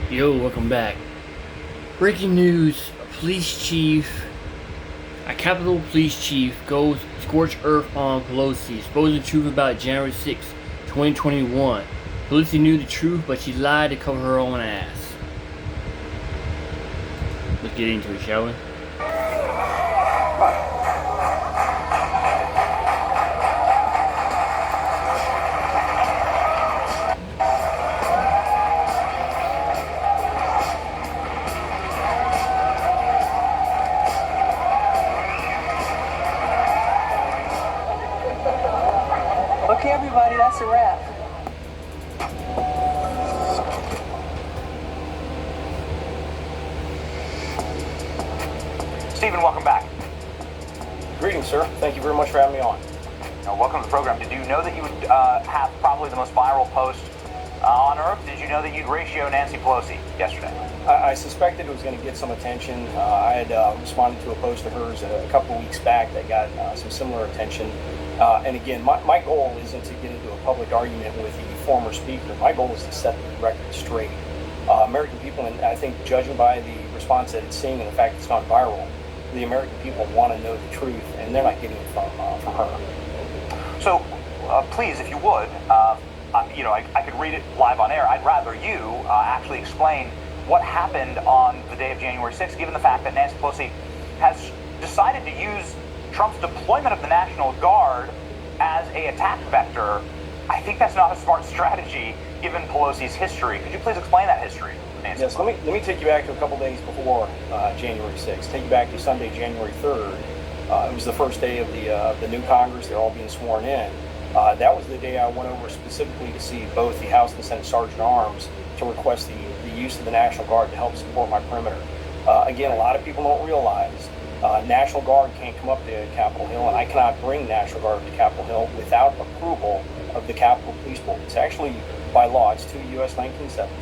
Yo, welcome back. Breaking news: a Capitol Police Chief goes scorched earth on Pelosi, exposing the truth about January 6, 2021. Pelosi knew the truth, but she lied to cover her own ass. Let's get into it, shall we? Okay, everybody, that's a wrap. Stephen, welcome back. Greetings, sir. Thank you very much for having me on. Welcome to the program. Did you know that you would have probably the most viral post on Earth? Did you know that you'd ratio Nancy Pelosi yesterday? I suspected it was going to get some attention. I had responded to a post of hers a couple of weeks back that got some similar attention. And again, my goal isn't to get into a public argument with the former speaker. My goal is to set the record straight. American people, and I think judging by the response that it's seeing and the fact it's gone viral, the American people want to know the truth, and they're not getting it from her. So, please, if you would, I could read it live on air. I'd rather you actually explain what happened on the day of January 6th, given the fact that Nancy Pelosi has decided to use Trump's deployment of the National Guard as an attack vector. I think that's not a smart strategy, given Pelosi's history. Could you please explain that history, Nancy? Yes, let me take you back to a couple days before January 6th. Take you back to Sunday, January 3rd. It was the first day of the new Congress. They're all being sworn in. That was the day I went over specifically to see both the House and Senate Sergeant Arms to request the use of the National Guard to help support my perimeter. Again, a lot of people don't realize National Guard can't come up to Capitol Hill, and I cannot bring National Guard to Capitol Hill without approval of the Capitol Police Board. It's actually, by law, it's 2 U.S. 1970.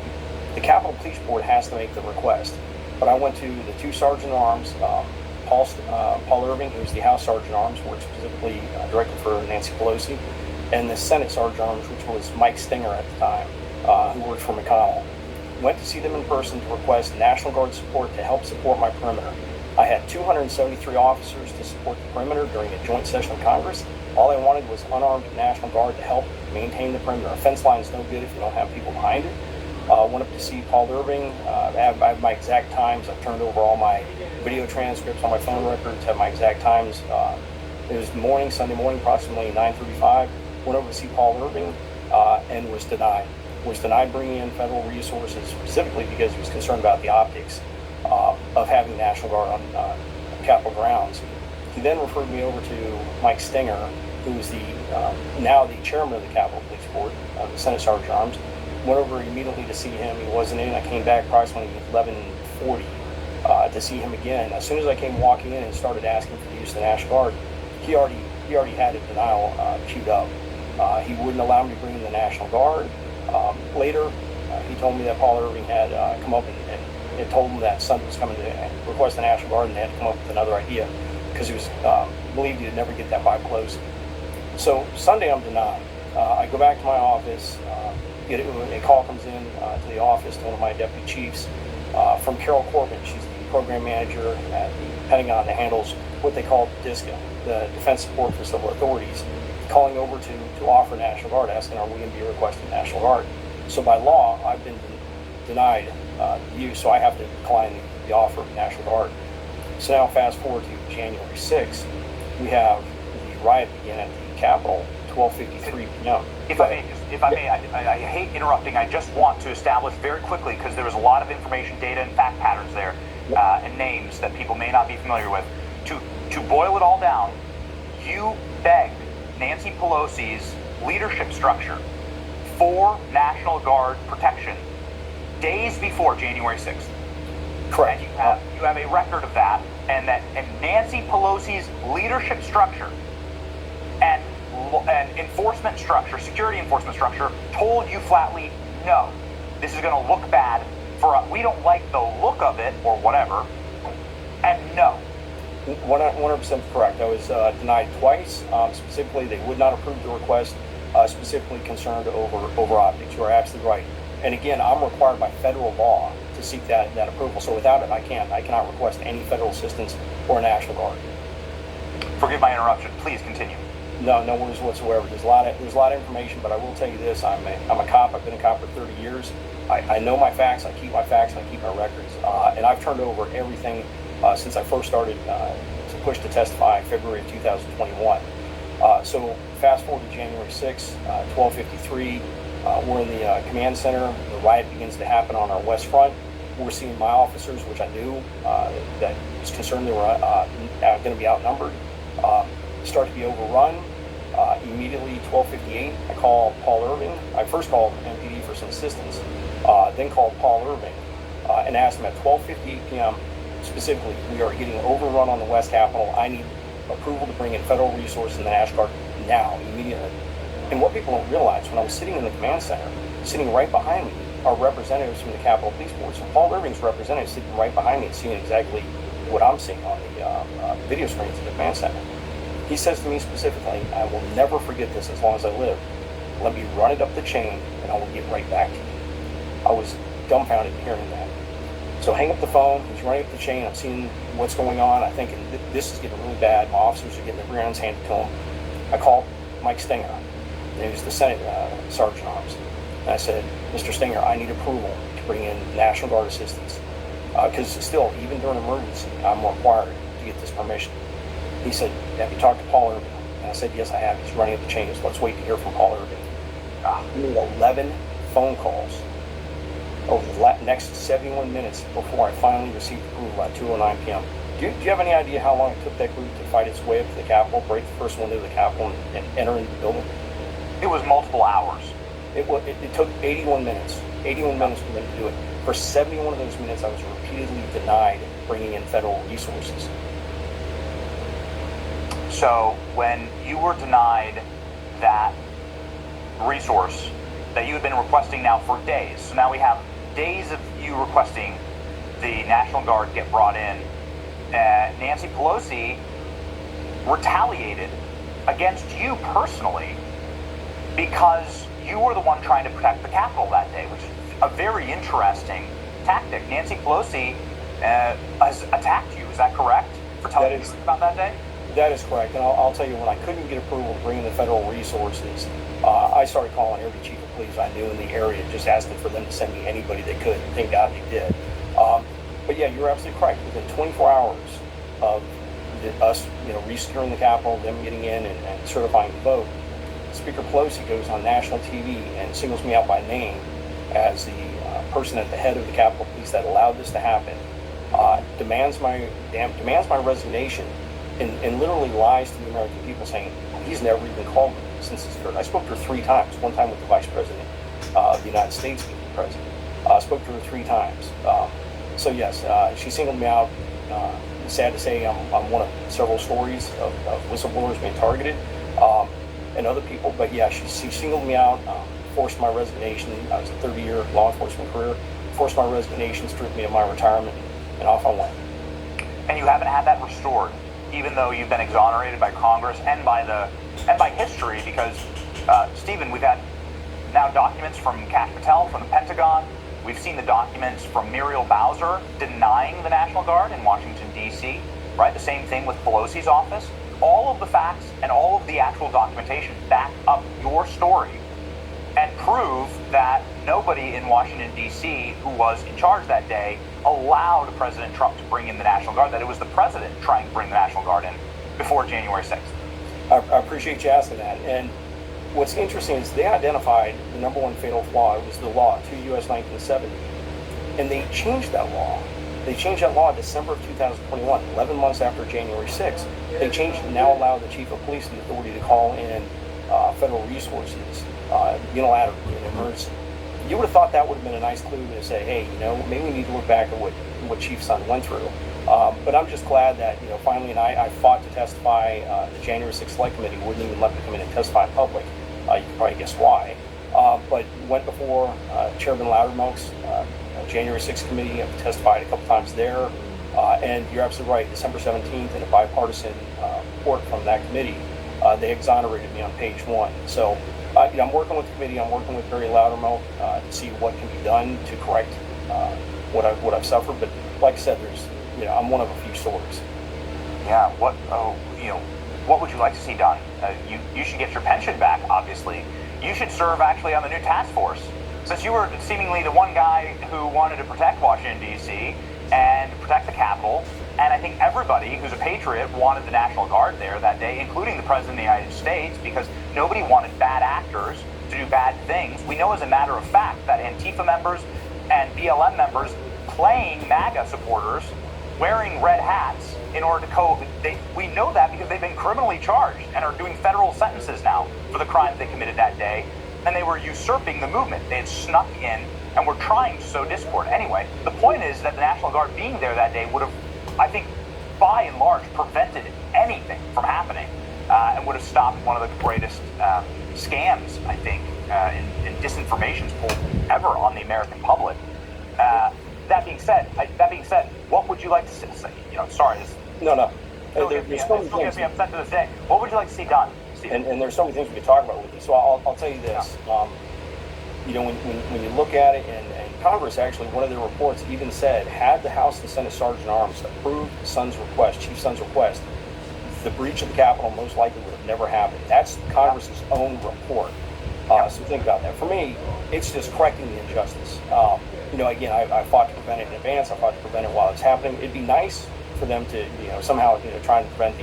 The Capitol Police Board has to make the request. But I went to the two Sergeant Arms, Paul Irving, who's the House Sergeant Arms, worked specifically directly for Nancy Pelosi, and the Senate Sergeant Arms, which was Mike Stinger at the time, who worked for McConnell. Went to see them in person to request National Guard support to help support my perimeter. I had 273 officers to support the perimeter during a joint session of Congress. All I wanted was unarmed National Guard to help maintain the perimeter. A fence line is no good if you don't have people behind it. Went up to see Paul Irving. I have my exact times. I've turned over all my video transcripts on my phone records, have my exact times. It was Sunday morning, approximately 9:35. Went over to see Paul Irving and was denied. Was denied bringing in federal resources, specifically because he was concerned about the optics of having National Guard on Capitol grounds. He then referred me over to Mike Stinger, who is now the chairman of the Capitol Police Board, the Senate Sergeant Arms. Went over immediately to see him. He wasn't in. I came back approximately 11:40 to see him again. As soon as I came walking in and started asking for the use of the National Guard, he already had a denial queued up. He wouldn't allow me to bring in the National Guard. Later, he told me that Paul Irving had come up and it told him that Sunday was coming to request the National Guard, and they had to come up with another idea because he was believed he'd never get that by Pelosi. So Sunday, I'm denied. I go back to my office. A call comes in to the office to one of my deputy chiefs from Carol Corbin. She's the program manager at the Pentagon that handles what they call DSCA, the Defense Support for Civil Authorities, calling over to offer National Guard, asking are we going to be requesting National Guard. So by law, I've been denied use, so I have to decline the offer of National Guard. So now fast forward to January 6th, we have the riot begin at the Capitol, 12:53 p.m. If I may, I hate interrupting. I just want to establish very quickly, because there was a lot of information, data, and fact patterns there, and names that people may not be familiar with. To boil it all down, you begged Nancy Pelosi's leadership structure for National Guard protection days before January 6th. Correct. And you have a record of that, and Nancy Pelosi's leadership structure and enforcement structure, security enforcement structure, told you flatly, no, this is going to look bad for us. We don't like the look of it or whatever, and no. 100% correct. I was denied twice. Specifically, they would not approve the request, specifically concerned over optics. You are absolutely right. And again, I'm required by federal law to seek that approval. So without it, I cannot request any federal assistance or National Guard. Forgive my interruption. Please continue. No worries whatsoever. There's a lot of information, but I will tell you this: I'm a cop. I've been a cop for 30 years. I know my facts. I keep my facts. And I keep my records. And I've turned over everything since I first started to push to testify February of 2021. So fast forward to January 6, 12:53. We're in the command center. The riot begins to happen on our west front. We're seeing my officers, which I knew that was concerned they were going to be outnumbered, start to be overrun. Immediately, 12:58, I call Paul Irving. I first called MPD for some assistance, then called Paul Irving and asked him at 12:58 p.m. specifically, we are getting overrun on the West Capitol. I need approval to bring in federal resources in the National Guard now, immediately. And what people don't realize, when I was sitting in the command center, sitting right behind me are representatives from the Capitol Police Board. So Paul Irving's representative sitting right behind me, seeing exactly what I'm seeing on the video screens in the command center. He says to me specifically, I will never forget this as long as I live. Let me run it up the chain and I will get right back to you. I was dumbfounded hearing that. So hang up the phone, he's running up the chain, I'm seeing what's going on, I'm thinking this is getting really bad, my officers are getting their rear ends handed to them. I called Mike Stinger, he was the Senate Sergeant Arms, and I said, Mr. Stinger, I need approval to bring in National Guard assistance. Because still, even during an emergency, I'm required to get this permission. He said, have you talked to Paul Irving? And I said, yes, I have. He's running up the chain. So let's wait to hear from Paul Irving. We made 11 phone calls over the next 71 minutes before I finally received approval at 2:09 p.m. Do you have any idea how long it took that group to fight its way up to the Capitol, break the first window of the Capitol, and enter into the building? It was multiple hours. It took 81 minutes. 81 minutes for them to do it. For 71 of those minutes, I was repeatedly denied bringing in federal resources. So when you were denied that resource that you had been requesting now for days, so now we have days of you requesting the National Guard get brought in, Nancy Pelosi retaliated against you personally because you were the one trying to protect the Capitol that day, which is a very interesting tactic. Nancy Pelosi has attacked you, is that correct? For telling you about that day? That is correct, and I'll tell you, when I couldn't get approval to bring in the federal resources, I started calling every chief of police I knew in the area, just asking for them to send me anybody they could, and thank God they did. But yeah, you're absolutely correct. Within 24 hours of us, resecuring the Capitol, them getting in and certifying the vote, Speaker Pelosi goes on national TV and singles me out by name as the person at the head of the Capitol Police that allowed this to happen, demands my resignation, and literally lies to the American people, saying he's never even called me since this occurred. I spoke to her 3 times, one time with the Vice President of the United States being the President. I spoke to her 3 times. So yes, she singled me out. Sad to say, I'm one of several stories of whistleblowers being targeted, and other people, but yeah, she singled me out, forced my resignation. I was a 30-year law enforcement career, forced my resignation, stripped me of my retirement, and off I went. And you haven't had that restored, even though you've been exonerated by Congress and by history, because Stephen, we've had now documents from Kash Patel from the Pentagon. We've seen the documents from Muriel Bowser denying the National Guard in Washington, D.C., right? The same thing with Pelosi's office. All of the facts and all of the actual documentation back up your story and prove that nobody in Washington, D.C., who was in charge that day, allowed President Trump to bring in the National Guard, that it was the president trying to bring the National Guard in before January 6th. I appreciate you asking that. And what's interesting is they identified the number one fatal flaw. It was the law, 2 U.S. 1970. And they changed that law. They changed that law in December of 2021, 11 months after January 6th. They changed it and now allow the chief of police the authority to call in federal resources unilaterally in an emergency. You would have thought that would have been a nice clue to say, hey, maybe we need to look back at what Chief Son went through. But I'm just glad that, finally, and I fought to testify. The January 6th Select Committee wouldn't even let me come in and testify in public. You can probably guess why. But went before Chairman Loudermilk's January 6th Committee. I've testified a couple times there. And you're absolutely right. December 17th, in a bipartisan report from that committee, they exonerated me on page 1. So I'm working with the committee. I'm working with Barry Loudermilk to see what can be done to correct what I've suffered. But like I said, I'm one of a few stories. Yeah. What would you like to see done? You should get your pension back. Obviously, you should serve actually on the new task force, since you were seemingly the one guy who wanted to protect Washington D.C. and protect the Capitol. And I think everybody who's a patriot wanted the National Guard there that day, including the President of the United States, because nobody wanted bad actors to do bad things. We know as a matter of fact that Antifa members and BLM members playing MAGA supporters wearing red hats in order to we know that because they've been criminally charged and are doing federal sentences now for the crimes they committed that day. And they were usurping the movement. They had snuck in and were trying to sow discord. Anyway, the point is that the National Guard being there that day would have, I think, by and large, prevented anything from happening and would have stopped one of the greatest scams, I think, in disinformation pulled ever on the American public. That being said, what would you like to see? Sorry, this No. still There's so many gets things. me upset to this day. What would you like to see done, Stephen? And there's so many things we could talk about with you. So I'll tell you this. When you look at it, and Congress actually, one of their reports even said, had the House and Senate Sergeant Arms approved Chief Son's request, the breach of the Capitol most likely would have never happened. That's Congress's own report. So think about that. For me, it's just correcting the injustice. Again, I fought to prevent it in advance. I fought to prevent it while it's happening. It'd be nice for them to, somehow, try and prevent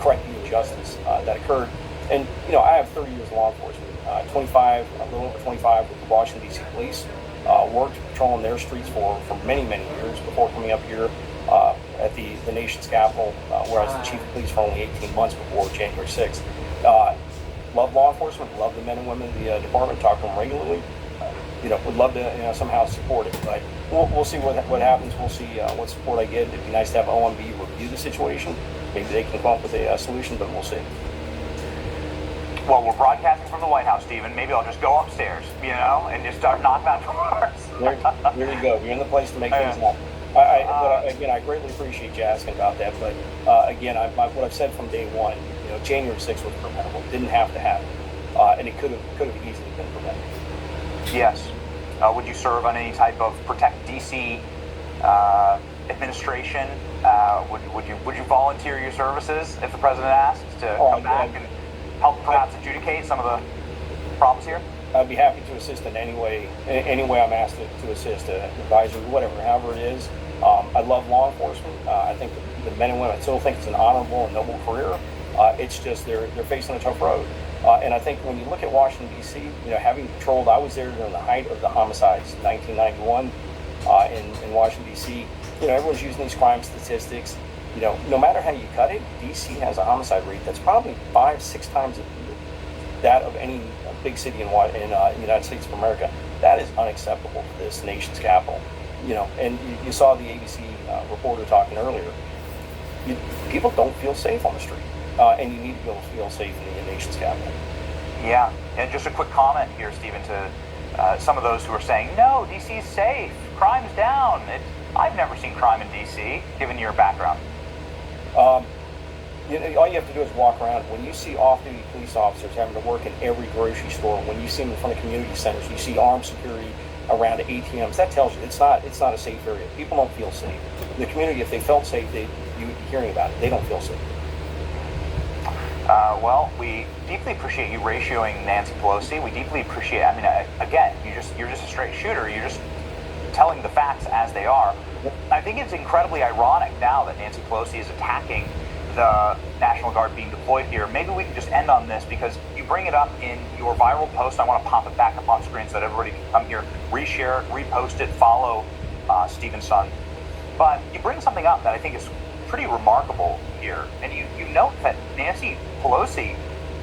correct the injustice that occurred. And, I have 30 years of law enforcement, a little over 25 with the Washington, D.C. Police. Worked patrolling their streets for many, many years before coming up here at the nation's capital, where I was the chief of police for only 18 months before January 6th. Love law enforcement, love the men and women in the department, talk to them regularly. Would love to somehow support it, but we'll see what happens. We'll see what support I get. It'd be nice to have OMB review the situation. Maybe they can come up with a solution, but we'll see. Well, we're broadcasting from the White House, Stephen. Maybe I'll just go upstairs, and just start knocking on doors. There you go. You're in the place to make things happen. I greatly appreciate you asking about that. But what I've said from day one, January 6th was preventable. It didn't have to happen, and it could have easily been prevented. Yes. Would you serve on any type of Protect DC administration? Would you volunteer your services if the president asked to come back and help perhaps adjudicate some of the problems here? I'd be happy to assist in any way I'm asked to assist, advisory, whatever, however it is. I love law enforcement. I think the men and women, I still think it's an honorable and noble career. It's just they're facing a tough road. And I think when you look at Washington, D.C., having patrolled, I was there during the height of the homicides, 1991 in Washington, D.C. Everyone's using these crime statistics. No matter how you cut it, D.C. has a homicide rate that's probably 5-6 times that of any big city in the United States of America. That is unacceptable for this nation's capital. And you saw the ABC reporter talking earlier. People don't feel safe on the street, and you need to be able to feel safe in the nation's capital. Yeah, and just a quick comment here, Stephen, to some of those who are saying, no, DC's safe, crime's down. I've never seen crime in DC, given your background. All you have to do is walk around. When you see off-duty police officers having to work in every grocery store, when you see them in front of community centers, you see armed security around ATMs, that tells you it's not a safe area. People don't feel safe. The community, if they felt safe, you'd be hearing about it. They don't feel safe. Well, we deeply appreciate you ratioing Nancy Pelosi. We deeply appreciate, again, you're just a straight shooter. You're just telling the facts as they are. I think it's incredibly ironic now that Nancy Pelosi is attacking the National Guard being deployed here. Maybe we can just end on this because you bring it up in your viral post. I want to pop it back up on screen so that everybody can come here, reshare it, repost it, follow Stephen Son. But you bring something up that I think is pretty remarkable here. And you note that Nancy Pelosi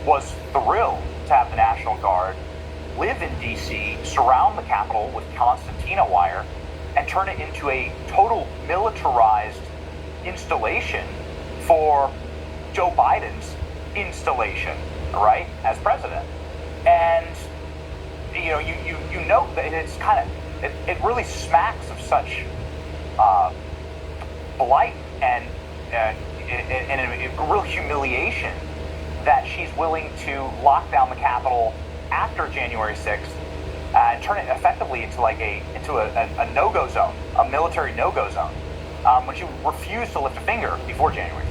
was thrilled to have the National Guard live in D.C., surround the Capitol with concertina wire, and turn it into a total militarized installation for Joe Biden's installation, right, as president. And you note that it's kind of it really smacks of such blight and a real humiliation that she's willing to lock down the Capitol after January 6th and turn it effectively into like a no-go zone, a military no-go zone, when she refused to lift a finger before January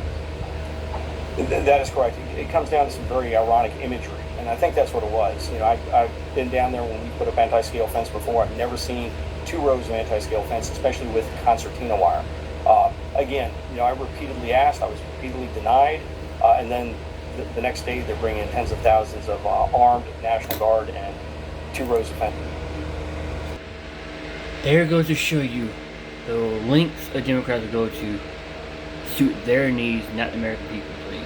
6th. That is correct. It comes down to some very ironic imagery, and I think that's what it was. You know, I've been down there when we put up anti-scale fence before. I've never seen 2 rows of anti-scale fence, especially with concertina wire. Again, you know, I repeatedly asked, I was repeatedly denied, and then the next day they're bringing in tens of thousands of armed National Guard and 2 rows of fence. There goes to show you the lengths a Democrat will go to suit their needs, not the American people, please.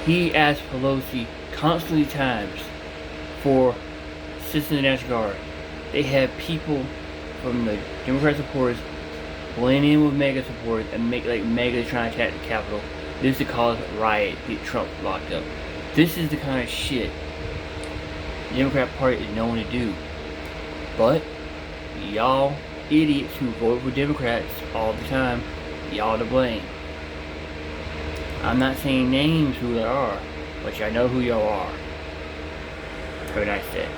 He asked Pelosi constantly times for assistance in the National Guard. They have people from the Democrat supporters blend in with MAGA supporters and make like MAGA trying to attack the Capitol. This is to cause a riot, get Trump locked up. This is the kind of shit the Democrat Party is known to do. But y'all idiots who vote for Democrats all the time, y'all to blame. I'm not saying names who they are, but y'all know who y'all are. Have a nice day.